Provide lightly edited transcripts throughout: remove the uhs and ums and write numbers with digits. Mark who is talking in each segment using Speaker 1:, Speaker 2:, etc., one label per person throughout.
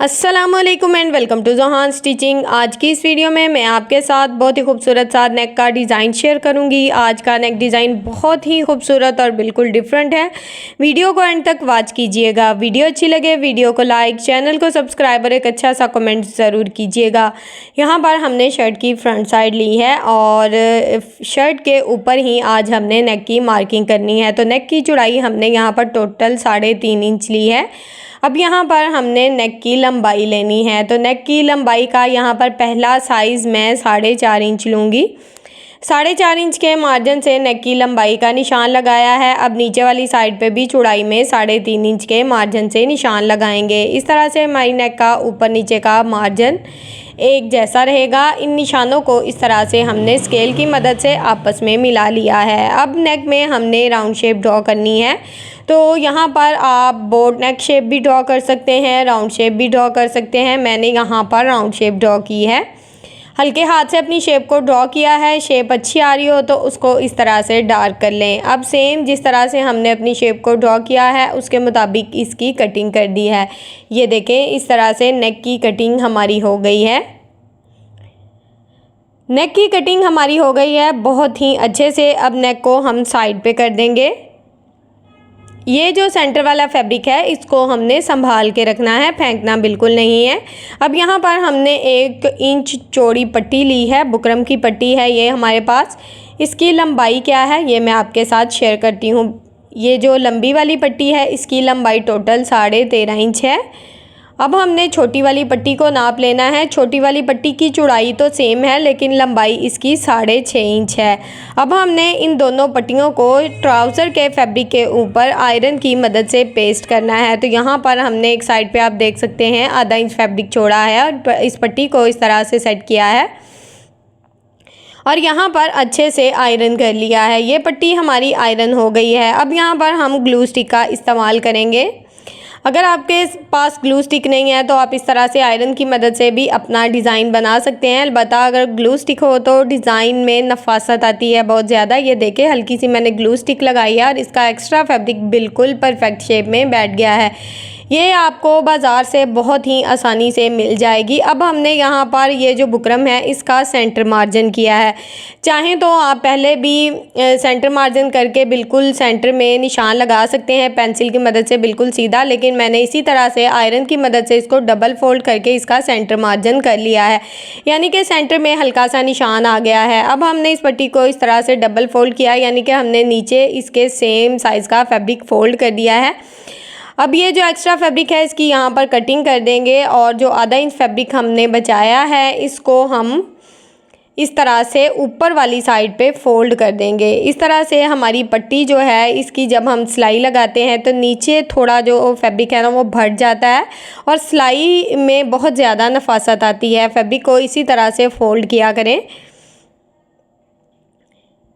Speaker 1: अस्सलामुअलैकुम and welcome to Johan stitching. आज की इस वीडियो में मैं आपके साथ बहुत ही खूबसूरत सा नेक का डिज़ाइन शेयर करूंगी। आज का नेक डिज़ाइन बहुत ही खूबसूरत और बिल्कुल डिफरेंट है। वीडियो को एंड तक वॉच कीजिएगा। वीडियो अच्छी लगे वीडियो को लाइक, चैनल को सब्सक्राइब और एक अच्छा सा कमेंट ज़रूर कीजिएगा। यहाँ पर हमने शर्ट की फ्रंट साइड ली है और शर्ट के ऊपर ही आज हमने नेक की मार्किंग करनी है। तो नेक की चौड़ाई हमने यहाँ पर टोटल 3.5 इंच ली है। अब यहाँ पर हमने नेक की लंबाई लेनी है। तो नेक की लंबाई का यहाँ पर पहला साइज़ मैं 4.5 इंच लूँगी। 4.5 इंच के मार्जिन से नेक की लंबाई का निशान लगाया है। अब नीचे वाली साइड पे भी चौड़ाई में 3.5 इंच के मार्जिन से निशान लगाएंगे। इस तरह से हमारी नेक का ऊपर नीचे का मार्जिन एक जैसा रहेगा। इन निशानों को इस तरह से हमने स्केल की मदद से आपस में मिला लिया है। अब नेक में हमने राउंड शेप ड्रॉ करनी है। तो यहाँ पर आप बोट नेक शेप भी ड्रॉ कर सकते हैं, राउंड शेप भी ड्रॉ कर सकते हैं। मैंने यहाँ पर राउंड शेप ड्रॉ की है। हल्के हाथ से अपनी शेप को ड्रॉ किया है। शेप अच्छी आ रही हो तो उसको इस तरह से डार्क कर लें। अब सेम जिस तरह से हमने अपनी शेप को ड्रॉ किया है उसके मुताबिक इसकी कटिंग कर दी है। ये देखें, इस तरह से नेक की कटिंग हमारी हो गई है। नेक की कटिंग हमारी हो गई है बहुत ही अच्छे से। अब नेक को हम साइड पे कर देंगे। ये जो सेंटर वाला फैब्रिक है इसको हमने संभाल के रखना है, फेंकना बिल्कुल नहीं है। अब यहाँ पर हमने 1 इंच चौड़ी पट्टी ली है, बुकरम की पट्टी है ये हमारे पास। इसकी लंबाई क्या है ये मैं आपके साथ शेयर करती हूँ। ये जो लंबी वाली पट्टी है इसकी लंबाई टोटल 13.5 इंच है। अब हमने छोटी वाली पट्टी को नाप लेना है। छोटी वाली पट्टी की चौड़ाई तो सेम है लेकिन लंबाई इसकी 6.5 इंच है। अब हमने इन दोनों पट्टियों को ट्राउज़र के फैब्रिक के ऊपर आयरन की मदद से पेस्ट करना है। तो यहाँ पर हमने एक साइड पे आप देख सकते हैं आधा इंच फैब्रिक छोड़ा है और इस पट्टी को इस तरह से सेट किया है और यहाँ पर अच्छे से आयरन कर लिया है। ये पट्टी हमारी आयरन हो गई है। अब यहाँ पर हम ग्लू स्टिक का इस्तेमाल करेंगे। अगर आपके पास ग्लू स्टिक नहीं है तो आप इस तरह से आयरन की मदद से भी अपना डिज़ाइन बना सकते हैं। अलबत्ता अगर ग्लू स्टिक हो तो डिज़ाइन में नफासत आती है बहुत ज़्यादा। ये देखें, हल्की सी मैंने ग्लू स्टिक लगाई है और इसका एक्स्ट्रा फैब्रिक बिल्कुल परफेक्ट शेप में बैठ गया है। ये आपको बाज़ार से बहुत ही आसानी से मिल जाएगी। अब हमने यहाँ पर ये जो बुकरम है इसका सेंटर मार्जिन किया है। चाहें तो आप पहले भी सेंटर मार्जिन करके बिल्कुल सेंटर में निशान लगा सकते हैं पेंसिल की मदद से बिल्कुल सीधा, लेकिन मैंने इसी तरह से आयरन की मदद से इसको डबल फोल्ड करके इसका सेंटर मार्जिन कर लिया है, यानी कि सेंटर में हल्का सा निशान आ गया है। अब हमने इस पट्टी को इस तरह से डबल फोल्ड किया, यानी कि हमने नीचे इसके सेम साइज़ का फैब्रिक फोल्ड कर दिया है। अब ये जो एक्स्ट्रा फैब्रिक है इसकी यहाँ पर कटिंग कर देंगे और जो आधा इंच फैब्रिक हमने बचाया है इसको हम इस तरह से ऊपर वाली साइड पे फोल्ड कर देंगे। इस तरह से हमारी पट्टी जो है इसकी जब हम सिलाई लगाते हैं तो नीचे थोड़ा जो फैब्रिक है ना वो भट जाता है और सिलाई में बहुत ज़्यादा नफासत आती है। फैब्रिक को इसी तरह से फोल्ड किया करें।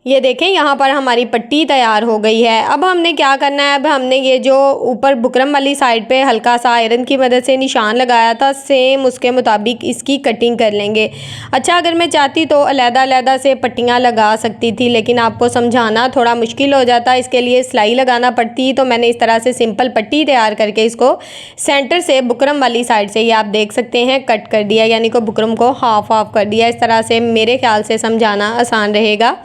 Speaker 1: ये देखें, यहाँ पर हमारी पट्टी तैयार हो गई है। अब हमने क्या करना है, अब हमने ये जो ऊपर बुकरम वाली साइड पे हल्का सा आयरन की मदद से निशान लगाया था सेम उसके मुताबिक इसकी कटिंग कर लेंगे। अच्छा, अगर मैं चाहती तो अलग-अलग से पट्टियाँ लगा सकती थी, लेकिन आपको समझाना थोड़ा मुश्किल हो जाता, इसके लिए सिलाई लगाना पड़ती। तो मैंने इस तरह से सिंपल पट्टी तैयार करके इसको सेंटर से बुकरम वाली साइड से ये आप देख सकते हैं कट कर दिया, यानी कि बुकरम को हाफ ऑफ कर दिया। इस तरह से मेरे ख्याल से समझाना आसान रहेगा।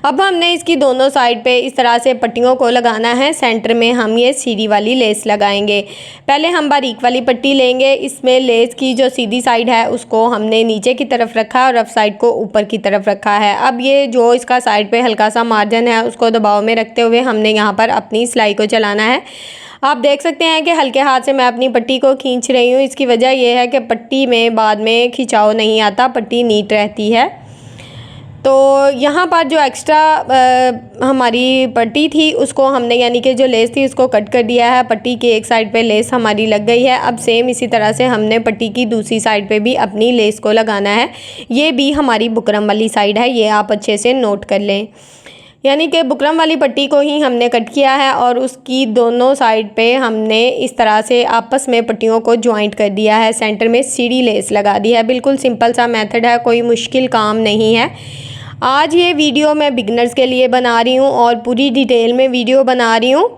Speaker 1: अब हमने इसकी दोनों साइड पे इस तरह से पट्टियों को लगाना है। सेंटर में हम ये सीधी वाली लेस लगाएंगे। पहले हम बारीक वाली पट्टी लेंगे। इसमें लेस की जो सीधी साइड है उसको हमने नीचे की तरफ रखा और रफ साइड को ऊपर की तरफ रखा है। अब ये जो इसका साइड पे हल्का सा मार्जिन है उसको दबाव में रखते हुए हमने यहाँ पर अपनी सिलाई को चलाना है। आप देख सकते हैं कि हल्के हाथ से मैं अपनी पट्टी को खींच रही हूँ। इसकी वजह यह है कि पट्टी में बाद में खिंचाव नहीं आता, पट्टी नीट रहती है। तो यहाँ पर जो एक्स्ट्रा हमारी पट्टी थी उसको हमने, यानी कि जो लेस थी उसको कट कर दिया है। पट्टी के एक साइड पे लेस हमारी लग गई है। अब सेम इसी तरह से हमने पट्टी की दूसरी साइड पे भी अपनी लेस को लगाना है। ये भी हमारी बुकरम वाली साइड है, ये आप अच्छे से नोट कर लें। यानी कि बुकरम वाली पट्टी को ही हमने कट किया है और उसकी दोनों साइड पे हमने इस तरह से आपस में पट्टियों को ज्वाइंट कर दिया है। सेंटर में सीधी लेस लगा दी है। बिल्कुल सिंपल सा मेथड है, कोई मुश्किल काम नहीं है। आज ये वीडियो मैं बिगनर्स के लिए बना रही हूँ और पूरी डिटेल में वीडियो बना रही हूँ।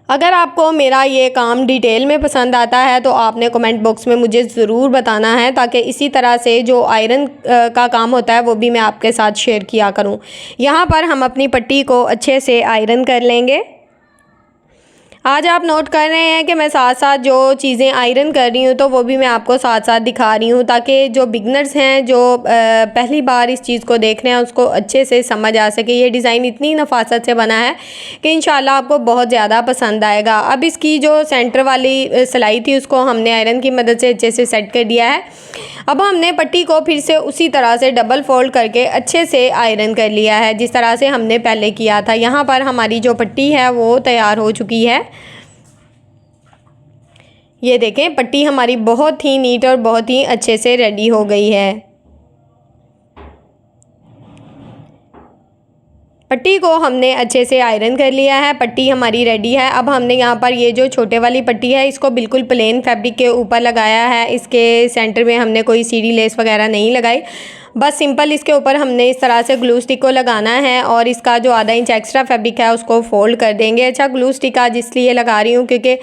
Speaker 1: अगर आपको मेरा ये काम डिटेल में पसंद आता है तो आपने कमेंट बॉक्स में मुझे ज़रूर बताना है, ताकि इसी तरह से जो आयरन का काम होता है वो भी मैं आपके साथ शेयर किया करूं। यहाँ पर हम अपनी पट्टी को अच्छे से आयरन कर लेंगे। आज आप नोट कर रहे हैं कि मैं साथ साथ जो चीज़ें आयरन कर रही हूँ तो वो भी मैं आपको साथ साथ दिखा रही हूँ, ताकि जो बिगनर्स हैं, जो पहली बार इस चीज़ को देख रहे हैं, उसको अच्छे से समझ आ सके। ये डिज़ाइन इतनी नफासत से बना है कि इंशाल्लाह आपको बहुत ज़्यादा पसंद आएगा। अब इसकी जो सेंटर वाली सिलाई थी उसको हमने आयरन की मदद से अच्छे से सेट कर दिया है। अब हमने पट्टी को फिर से उसी तरह से डबल फोल्ड करके अच्छे से आयरन कर लिया है, जिस तरह से हमने पहले किया था। यहाँ पर हमारी जो पट्टी है वो तैयार हो चुकी है। ये देखें, पट्टी हमारी बहुत ही नीट और बहुत ही अच्छे से रेडी हो गई है। पट्टी को हमने अच्छे से आयरन कर लिया है, पट्टी हमारी रेडी है। अब हमने यहाँ पर ये जो छोटे वाली पट्टी है इसको बिल्कुल प्लेन फैब्रिक के ऊपर लगाया है। इसके सेंटर में हमने कोई सीढ़ी लेस वगैरह नहीं लगाई, बस सिंपल इसके ऊपर हमने इस तरह से ग्लू स्टिक को लगाना है और इसका जो आधा इंच एक्स्ट्रा फैब्रिक है उसको फोल्ड कर देंगे। अच्छा, ग्लू स्टिक आज इसलिए लगा रही हूँ क्योंकि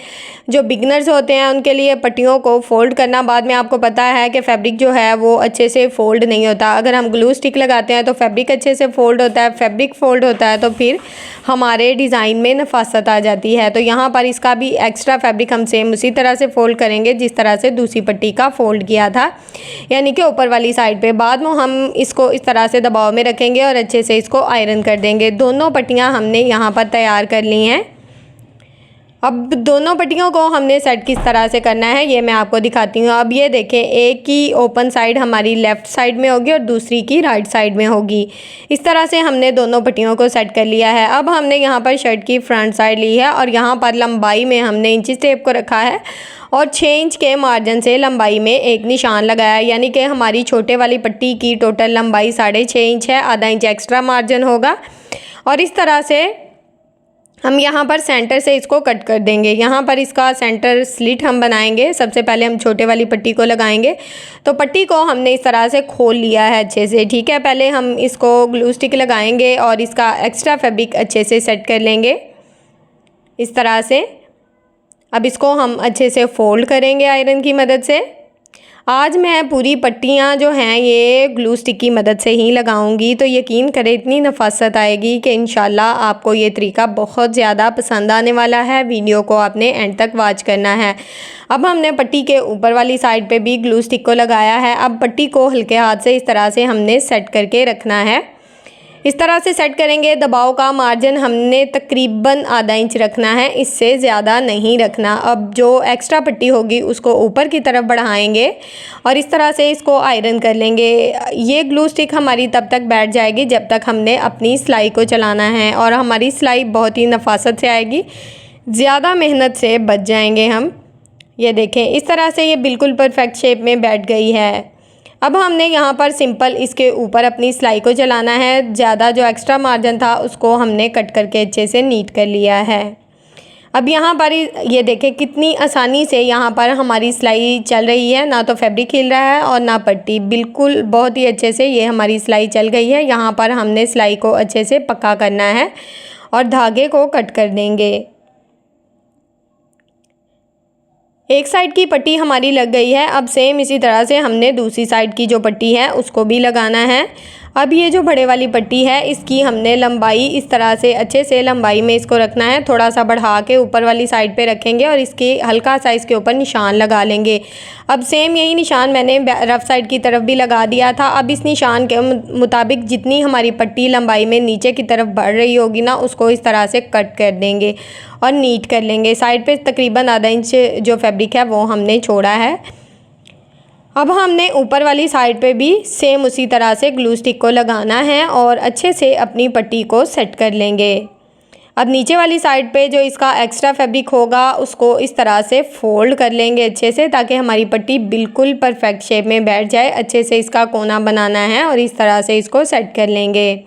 Speaker 1: जो बिगनर्स होते हैं उनके लिए पट्टियों को फोल्ड करना बाद में आपको पता है कि फैब्रिक जो है वो अच्छे से फ़ोल्ड नहीं होता। अगर हम ग्लू स्टिक लगाते हैं तो फैब्रिक अच्छे से फ़ोल्ड होता है, फैब्रिक फ़ोल्ड होता है तो फिर हमारे डिज़ाइन में नफासत आ जाती है। तो यहाँ पर इसका भी एक्स्ट्रा फैब्रिक हम सेम उसी तरह से फ़ोल्ड करेंगे जिस तरह से दूसरी पट्टी का फ़ोल्ड किया था, यानी कि ऊपर वाली साइड पे। बाद में हम इसको इस तरह से दबाव में रखेंगे और अच्छे से इसको आयरन कर देंगे। दोनों पट्टियाँ हमने यहाँ पर तैयार कर ली हैं। अब दोनों पट्टियों को हमने सेट किस तरह से करना है ये मैं आपको दिखाती हूँ। अब ये देखें, एक की ओपन साइड हमारी लेफ़्ट साइड में होगी और दूसरी की राइट साइड में होगी। इस तरह से हमने दोनों पट्टियों को सेट कर लिया है। अब हमने यहाँ पर शर्ट की फ्रंट साइड ली है और यहाँ पर लंबाई में हमने इंची टेप को रखा है और 6 इंच के मार्जिन से लंबाई में एक निशान लगाया, यानी कि हमारी छोटे वाली पट्टी की टोटल लंबाई 6.5 इंच है, आधा इंच एक्स्ट्रा मार्जिन होगा। और इस तरह से हम यहाँ पर सेंटर से इसको कट कर देंगे। यहाँ पर इसका सेंटर स्लिट हम बनाएंगे। सबसे पहले हम छोटे वाली पट्टी को लगाएंगे। तो पट्टी को हमने इस तरह से खोल लिया है अच्छे से, ठीक है। पहले हम इसको ग्लू स्टिक लगाएंगे और इसका एक्स्ट्रा फैब्रिक अच्छे से सेट कर लेंगे इस तरह से। अब इसको हम अच्छे से फ़ोल्ड करेंगे आयरन की मदद से। आज मैं पूरी पट्टियाँ जो हैं ये ग्लू स्टिक की मदद से ही लगाऊंगी, तो यकीन करें इतनी नफासत आएगी कि इंशाल्लाह आपको ये तरीका बहुत ज़्यादा पसंद आने वाला है। वीडियो को आपने एंड तक वॉच करना है। अब हमने पट्टी के ऊपर वाली साइड पे भी ग्लू स्टिक को लगाया है। अब पट्टी को हल्के हाथ से इस तरह से हमने सेट करके रखना है। इस तरह से सेट करेंगे। दबाव का मार्जिन हमने तकरीबन आधा इंच रखना है, इससे ज़्यादा नहीं रखना। अब जो एक्स्ट्रा पट्टी होगी उसको ऊपर की तरफ बढ़ाएंगे और इस तरह से इसको आयरन कर लेंगे। ये ग्लू स्टिक हमारी तब तक बैठ जाएगी जब तक हमने अपनी सिलाई को चलाना है, और हमारी सिलाई बहुत ही नफासत से आएगी, ज़्यादा मेहनत से बच जाएंगे हम। ये देखें, इस तरह से ये बिल्कुल परफेक्ट शेप में बैठ गई है। अब हमने यहाँ पर सिंपल इसके ऊपर अपनी सिलाई को चलाना है। ज़्यादा जो एक्स्ट्रा मार्जिन था उसको हमने कट करके अच्छे से नीट कर लिया है। अब यहाँ पर ये देखें कितनी आसानी से यहाँ पर हमारी सिलाई चल रही है, ना तो फैब्रिक हिल रहा है और ना पट्टी, बिल्कुल बहुत ही अच्छे से ये हमारी सिलाई चल गई है। यहाँ पर हमने सिलाई को अच्छे से पक्का करना है और धागे को कट कर देंगे। एक साइड की पट्टी हमारी लग गई है। अब सेम इसी तरह से हमने दूसरी साइड की जो पट्टी है उसको भी लगाना है। अब ये जो बड़े वाली पट्टी है इसकी हमने लंबाई इस तरह से अच्छे से लंबाई में इसको रखना है, थोड़ा सा बढ़ा के ऊपर वाली साइड पे रखेंगे और इसके हल्का सा इसके ऊपर निशान लगा लेंगे। अब सेम यही निशान मैंने रफ साइड की तरफ भी लगा दिया था। अब इस निशान के मुताबिक जितनी हमारी पट्टी लंबाई में नीचे की तरफ बढ़ रही होगी ना, उसको इस तरह से कट कर देंगे और नीट कर लेंगे। साइड पे तकरीबन आधा इंच जो फैब्रिक है वो हमने छोड़ा है। अब हमने ऊपर वाली साइड पे भी सेम उसी तरह से ग्लू स्टिक को लगाना है और अच्छे से अपनी पट्टी को सेट कर लेंगे। अब नीचे वाली साइड पे जो इसका एक्स्ट्रा फैब्रिक होगा उसको इस तरह से फ़ोल्ड कर लेंगे अच्छे से, ताकि हमारी पट्टी बिल्कुल परफेक्ट शेप में बैठ जाए। अच्छे से इसका कोना बनाना है और इस तरह से इसको सेट कर लेंगे।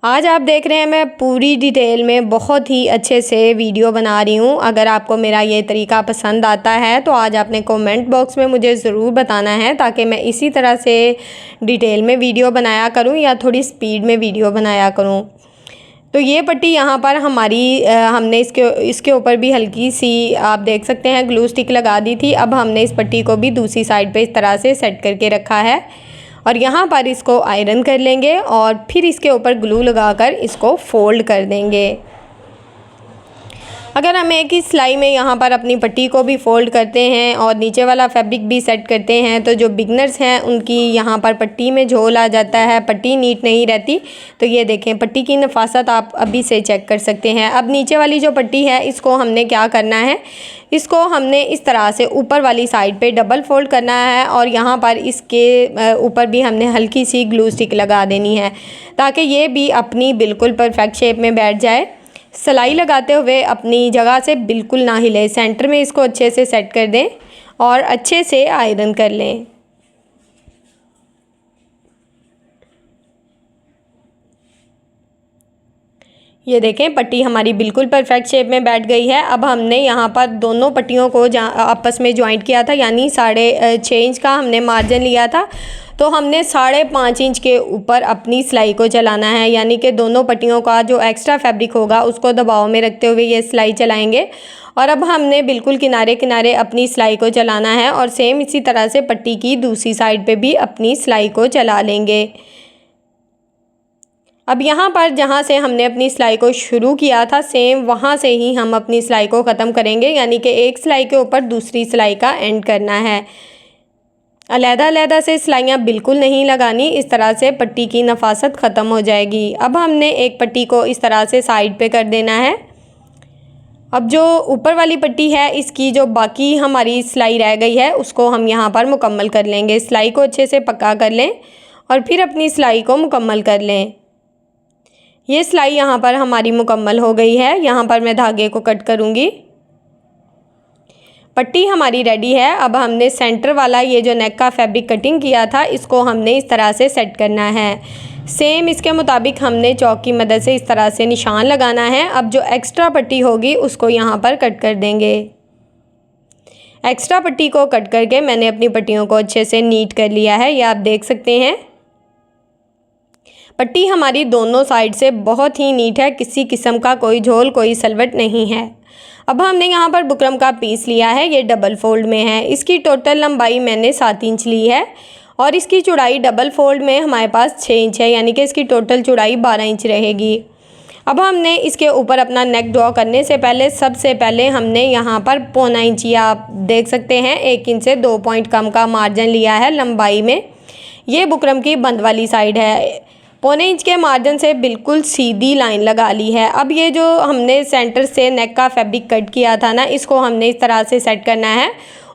Speaker 1: आज आप देख रहे हैं मैं पूरी डिटेल में बहुत ही अच्छे से वीडियो बना रही हूँ। अगर आपको मेरा ये तरीका पसंद आता है तो आज आपने कमेंट बॉक्स में मुझे ज़रूर बताना है, ताकि मैं इसी तरह से डिटेल में वीडियो बनाया करूँ या थोड़ी स्पीड में वीडियो बनाया करूँ। तो ये पट्टी यहाँ पर हमारी हमने इसके ऊपर भी हल्की सी आप देख सकते हैं ग्लू स्टिक लगा दी थी। अब हमने इस पट्टी को भी दूसरी साइड पे इस तरह से सेट करके रखा है और यहाँ पर इसको आयरन कर लेंगे और फिर इसके ऊपर ग्लू लगाकर इसको फोल्ड कर देंगे। अगर हम एक ही सिलाई में यहाँ पर अपनी पट्टी को भी फोल्ड करते हैं और नीचे वाला फैब्रिक भी सेट करते हैं तो जो बिगनर्स हैं उनकी यहाँ पर पट्टी में झोल आ जाता है, पट्टी नीट नहीं रहती। तो ये देखें पट्टी की नफासत आप अभी से चेक कर सकते हैं। अब नीचे वाली जो पट्टी है इसको हमने क्या करना है, इसको हमने इस तरह से ऊपर वाली साइड पे डबल फोल्ड करना है और यहाँ पर इसके ऊपर भी हमने हल्की सी ग्लू स्टिक लगा देनी है ताकि ये भी अपनी बिल्कुल परफेक्ट शेप में बैठ जाए। सिलाई लगाते हुए अपनी जगह से बिल्कुल ना हिले, सेंटर में इसको अच्छे से सेट कर दें और अच्छे से आयरन कर लें। ये देखें पट्टी हमारी बिल्कुल परफेक्ट शेप में बैठ गई है। अब हमने यहाँ पर दोनों पट्टियों को आपस में ज्वाइंट किया था, यानी 6.5 इंच का हमने मार्जिन लिया था। तो हमने 5.5 इंच के ऊपर अपनी सिलाई को चलाना है, यानी कि दोनों पट्टियों का जो एक्स्ट्रा फैब्रिक होगा उसको दबाव में रखते हुए ये सिलाई चलाएंगे। और अब हमने बिल्कुल किनारे किनारे अपनी सिलाई को चलाना है और सेम इसी तरह से पट्टी की दूसरी साइड पे भी अपनी सिलाई को चला लेंगे। अब यहाँ पर जहाँ से हमने अपनी सिलाई को शुरू किया था सेम वहाँ से ही हम अपनी सिलाई को ख़त्म करेंगे, यानी कि एक सिलाई के ऊपर दूसरी सिलाई का एंड करना है। अलग-अलग से सिलाइयाँ बिल्कुल नहीं लगानी, इस तरह से पट्टी की नफासत ख़त्म हो जाएगी। अब हमने एक पट्टी को इस तरह से साइड पे कर देना है। अब जो ऊपर वाली पट्टी है इसकी जो बाकी हमारी सिलाई रह गई है उसको हम यहाँ पर मुकम्मल कर लेंगे। सिलाई को अच्छे से पक्का कर लें और फिर अपनी सिलाई को मुकम्मल कर लें। ये सिलाई यहाँ पर हमारी मुकम्मल हो गई है। यहाँ पर मैं धागे को कट करूँगी। पट्टी हमारी रेडी है। अब हमने सेंटर वाला ये जो नेक का फैब्रिक कटिंग किया था इसको हमने इस तरह से सेट करना है। सेम इसके मुताबिक हमने चौक की मदद से इस तरह से निशान लगाना है। अब जो एक्स्ट्रा पट्टी होगी उसको यहाँ पर कट कर देंगे। एक्स्ट्रा पट्टी को कट करके मैंने अपनी पट्टियों को अच्छे से नीट कर लिया है, ये आप देख सकते हैं। पट्टी हमारी दोनों साइड से बहुत ही नीट है, किसी किस्म का कोई झोल कोई सलवट नहीं है। अब हमने यहाँ पर बुकरम का पीस लिया है, ये डबल फोल्ड में है। इसकी टोटल लंबाई मैंने 7 इंच ली है और इसकी चौड़ाई डबल फोल्ड में हमारे पास 6 इंच है, यानी कि इसकी टोटल चौड़ाई 12 इंच रहेगी। अब हमने इसके ऊपर अपना नेक ड्रॉ करने से पहले सबसे पहले हमने यहाँ पर 0.25 इंच, या आप देख सकते हैं 1 इंच से 2 पॉइंट कम का मार्जिन लिया है लंबाई में। ये बुकरम की बंद वाली साइड है। 0.25 इंच के मार्जिन से बिल्कुल सीधी लाइन लगा ली है। अब ये जो हमने सेंटर से नेक का फैब्रिक कट किया था ना, इसको हमने इस तरह से सेट करना है।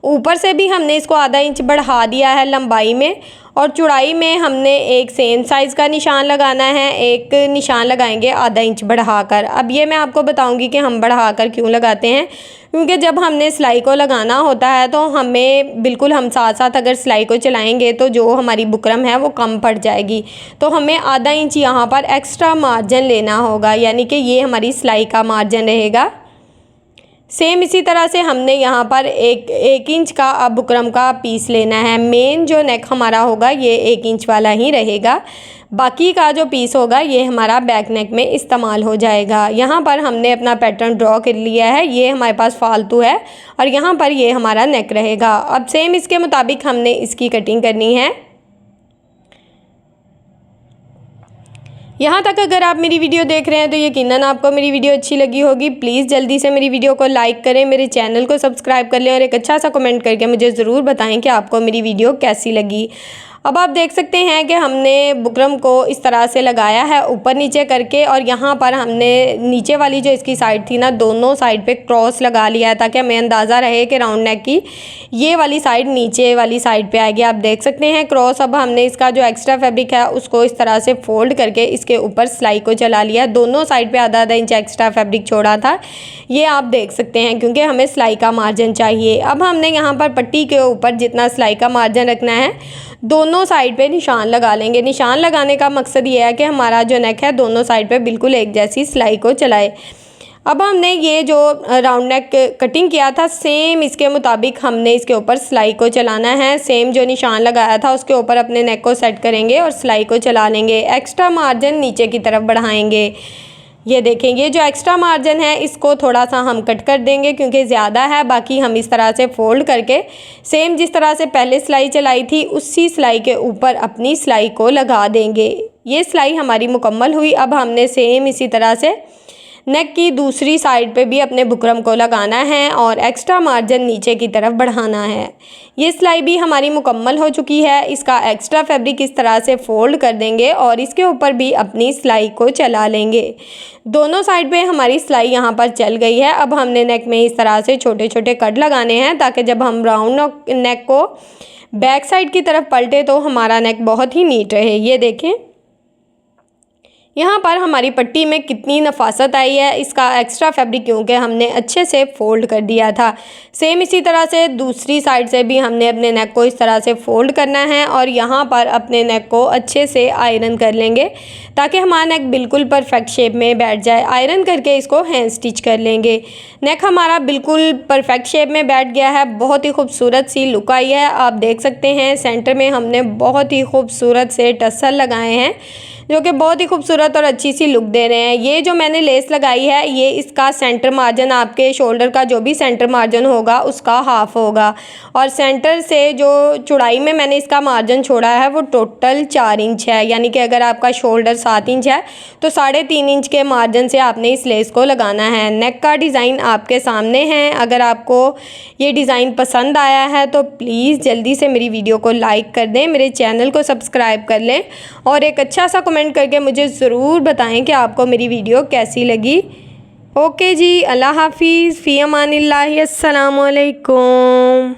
Speaker 1: ऊपर से भी हमने इसको आधा इंच बढ़ा दिया है लंबाई में और चौड़ाई में हमने एक सेम साइज़ का निशान लगाना है, एक निशान लगाएंगे आधा इंच बढ़ाकर। अब ये मैं आपको बताऊंगी कि हम बढ़ाकर क्यों लगाते हैं, क्योंकि जब हमने सिलाई को लगाना होता है तो हमें बिल्कुल हम साथ साथ अगर सिलाई को चलाएंगे तो जो हमारी बुकरम है वो कम पड़ जाएगी। तो हमें आधा इंच यहाँ पर एक्स्ट्रा मार्जिन लेना होगा, यानी कि ये हमारी सिलाई का मार्जिन रहेगा। सेम इसी तरह से हमने यहाँ पर एक इंच का अब बुकरम का पीस लेना है। मेन जो नेक हमारा होगा ये 1 इंच वाला ही रहेगा, बाकी का जो पीस होगा ये हमारा बैक नेक में इस्तेमाल हो जाएगा। यहाँ पर हमने अपना पैटर्न ड्रॉ कर लिया है, ये हमारे पास फालतू है और यहाँ पर ये हमारा नेक रहेगा। अब सेम इसके मुताबिक हमने इसकी कटिंग करनी है। यहाँ तक अगर आप मेरी वीडियो देख रहे हैं तो यकीनन आपको मेरी वीडियो अच्छी लगी होगी। प्लीज़ जल्दी से मेरी वीडियो को लाइक करें, मेरे चैनल को सब्सक्राइब कर लें और एक अच्छा सा कमेंट करके मुझे ज़रूर बताएं कि आपको मेरी वीडियो कैसी लगी। अब आप देख सकते हैं कि हमने बुकरम को इस तरह से लगाया है ऊपर नीचे करके और यहाँ पर हमने नीचे वाली जो इसकी साइड थी ना, दोनों साइड पे क्रॉस लगा लिया है ताकि हमें अंदाज़ा रहे कि राउंड नेक की ये वाली साइड नीचे वाली साइड पे आएगी। आप देख सकते हैं क्रॉस। अब हमने इसका जो एक्स्ट्रा फैब्रिक है उसको इस तरह से फोल्ड करके इसके ऊपर सिलाई को चला लिया। दोनों साइड पर आधा आधा इंच एक्स्ट्रा फैब्रिक छोड़ा था, ये आप देख सकते हैं, क्योंकि हमें सिलाई का मार्जिन चाहिए। अब हमने यहाँ पर पट्टी के ऊपर जितना सिलाई का मार्जिन रखना है दोनों साइड पे निशान लगा लेंगे। निशान लगाने का मकसद ये है कि हमारा जो नेक है दोनों साइड पे बिल्कुल एक जैसी सिलाई को चलाए। अब हमने ये जो राउंड नेक कटिंग किया था सेम इसके मुताबिक हमने इसके ऊपर सिलाई को चलाना है। सेम जो निशान लगाया था उसके ऊपर अपने नेक को सेट करेंगे और सिलाई को चला लेंगे। एक्स्ट्रा मार्जिन नीचे की तरफ बढ़ाएंगे। ये देखें, ये जो एक्स्ट्रा मार्जिन है इसको थोड़ा सा हम कट कर देंगे क्योंकि ज़्यादा है। बाकी हम इस तरह से फ़ोल्ड करके सेम जिस तरह से पहले सिलाई चलाई थी उसी सिलाई के ऊपर अपनी सिलाई को लगा देंगे। ये सिलाई हमारी मुकम्मल हुई। अब हमने सेम इसी तरह से नेक की दूसरी साइड पे भी अपने बुकरम को लगाना है और एक्स्ट्रा मार्जिन नीचे की तरफ बढ़ाना है। ये सिलाई भी हमारी मुकम्मल हो चुकी है। इसका एक्स्ट्रा फैब्रिक इस तरह से फ़ोल्ड कर देंगे और इसके ऊपर भी अपनी सिलाई को चला लेंगे। दोनों साइड पे हमारी सिलाई यहाँ पर चल गई है। अब हमने नेक में इस तरह से छोटे छोटे कट लगाने हैं ताकि जब हम राउंड नेक को बैक साइड की तरफ पलटे तो हमारा नेक बहुत ही नीट रहे। ये देखें, यहाँ पर हमारी पट्टी में कितनी नफासत आई है। इसका एक्स्ट्रा फैब्रिक क्योंकि हमने अच्छे से फ़ोल्ड कर दिया था। सेम इसी तरह से दूसरी साइड से भी हमने अपने नेक को इस तरह से फ़ोल्ड करना है और यहाँ पर अपने नेक को अच्छे से आयरन कर लेंगे ताकि हमारा नेक बिल्कुल परफेक्ट शेप में बैठ जाए। आयरन करके इसको हैंड स्टिच कर लेंगे। नेक हमारा बिल्कुल परफेक्ट शेप में बैठ गया है। बहुत ही खूबसूरत सी लुक आई है। आप देख सकते हैं सेंटर में हमने बहुत ही खूबसूरत से टसल लगाए हैं जो कि बहुत ही खूबसूरत और अच्छी सी लुक दे रहे हैं। ये जो मैंने लेस लगाई है ये इसका सेंटर मार्जिन, आपके शोल्डर का जो भी सेंटर मार्जिन होगा उसका हाफ होगा और सेंटर से जो चौड़ाई में मैंने इसका मार्जिन छोड़ा है वो टोटल 4 इंच है। यानी कि अगर आपका शोल्डर 7 इंच है तो 3.5 इंच के मार्जिन से आपने इस लेस को लगाना है। नेक का डिज़ाइन आपके सामने है। अगर आपको ये डिज़ाइन पसंद आया है तो प्लीज़ जल्दी से मेरी वीडियो को लाइक कर दें, मेरे चैनल को सब्सक्राइब कर लें और एक अच्छा सा कमेंट करके मुझे ज़रूर बताएं कि आपको मेरी वीडियो कैसी लगी। ओके जी, अल्लाह हाफिज़, फ़ी अमानिल्लाह, अस्सलामु अलैकुम।